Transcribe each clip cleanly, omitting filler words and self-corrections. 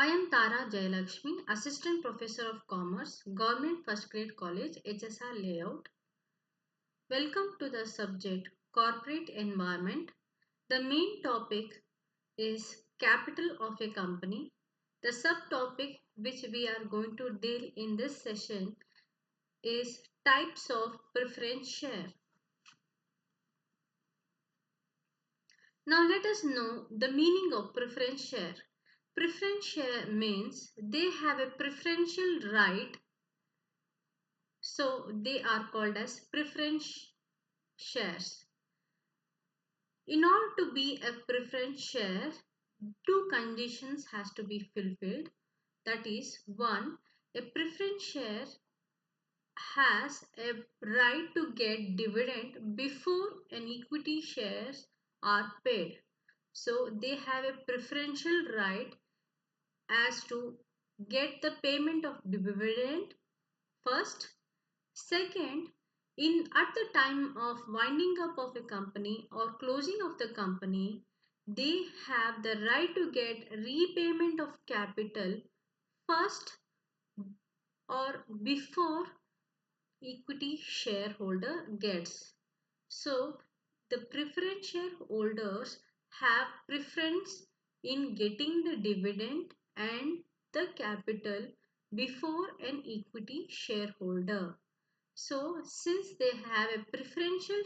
I am Tara Jayalakshmi, Assistant Professor of Commerce, Government First Grade College, HSR Layout. Welcome to the subject Corporate Environment. The main topic is Capital of a Company. The subtopic which we are going to deal in this session is Types of Preference Share. Now let us know the meaning of preference share. Preference share means they have a preferential right, so they are called as preference shares. In order to be a preference share, two conditions has to be fulfilled. That is, one, a preference share has a right to get dividend before an equity shares are paid. So they have a preferential right as to get the payment of dividend first. Second, in at the time of winding up of a company or closing of the company, they have the right to get repayment of capital first or before equity shareholder gets. So the preference shareholders have preference in getting the dividend and the capital before an equity shareholder. So since they have a preferential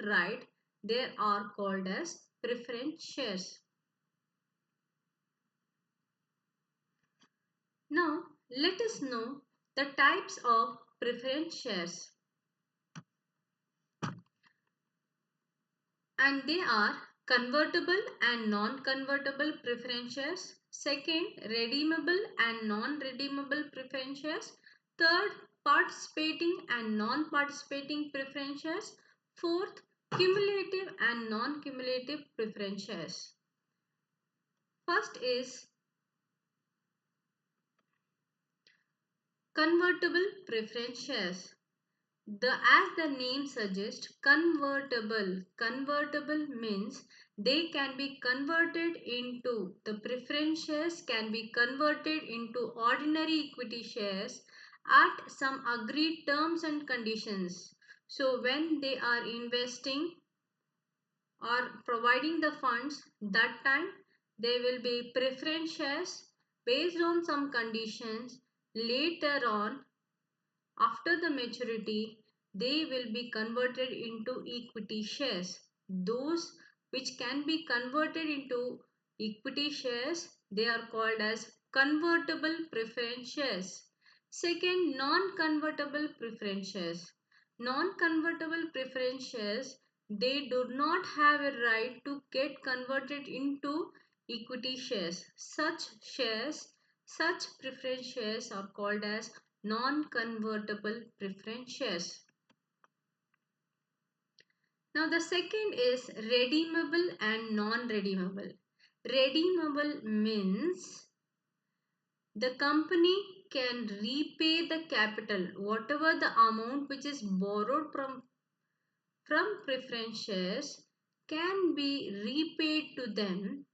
right, they are called as preference shares. Now let us know the types of preference shares. And they are convertible and non-convertible preference shares. Second, redeemable and non-redeemable preference shares. Third, participating and non-participating preference shares. Fourth, cumulative and non-cumulative preference shares. First is convertible preference shares. As the name suggests, convertible means they can be converted into, the preference shares can be converted into ordinary equity shares at some agreed terms and conditions. So when they are investing or providing the funds, that time they will be preference shares based on some conditions. Later on, after the maturity, they will be converted into equity shares. Those which can be converted into equity shares, they are called as convertible preference shares. Second, non-convertible preference shares. Non-convertible preference shares, they do not have a right to get converted into equity shares. Such preference shares are called as non-convertible preference shares. Now the second is redeemable and non-redeemable. Redeemable means the company can repay the capital, whatever the amount which is borrowed from preference shares can be repaid to them,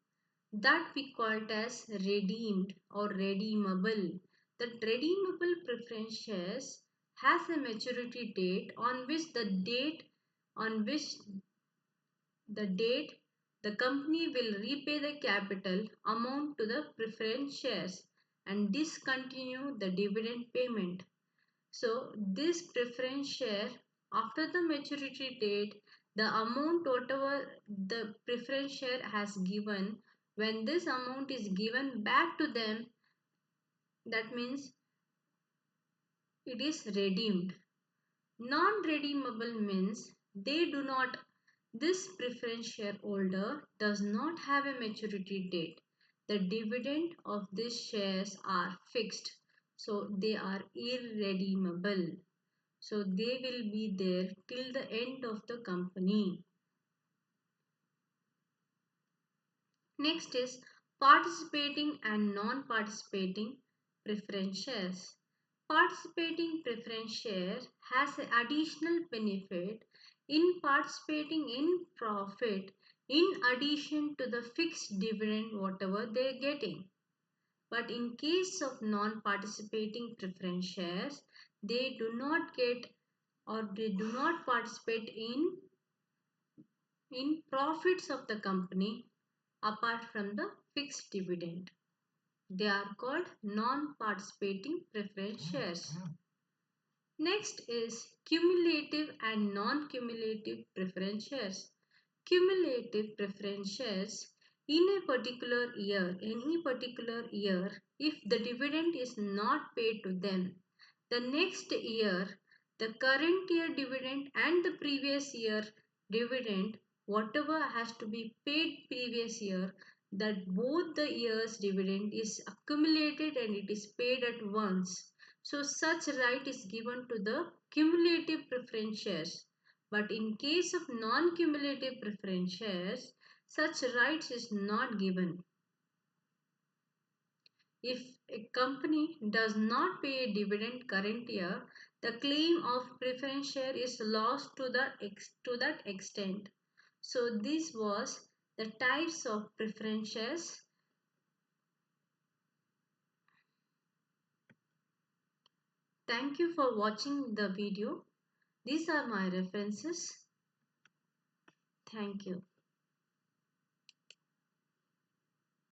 that we call it as redeemed or redeemable. The redeemable preference shares has a maturity date on which the date the company will repay the capital amount to the preference shares and discontinue the dividend payment. So this preference share, after the maturity date, the amount whatever the preference share has given, when this amount is given back to them, that means it is redeemed. Non-redeemable means they do not, this preference shareholder does not have a maturity date. The dividend of these shares are fixed, so they are irredeemable. So they will be there till the end of the company. Next is participating and non-participating preference shares. Participating preference share has an additional benefit in participating in profit. in addition to the fixed dividend whatever they are getting. But in case of non-participating preference shares, they do not get or they do not participate in profits of the company apart from the fixed dividend. They are called non-participating preference shares. Next is cumulative and non-cumulative preference shares. Cumulative preference shares in a particular year, any particular year, if the dividend is not paid to them, the next year, the current year dividend and the previous year dividend, whatever has to be paid previous year, that both the years dividend is accumulated and it is paid at once. So such right is given to the cumulative preference shares. But in case of non-cumulative preference shares, such rights is not given. If a company does not pay a dividend current year, the claim of preference share is lost to that extent. So this was the types of preference shares. Thank you for watching the video. These are my references. Thank you.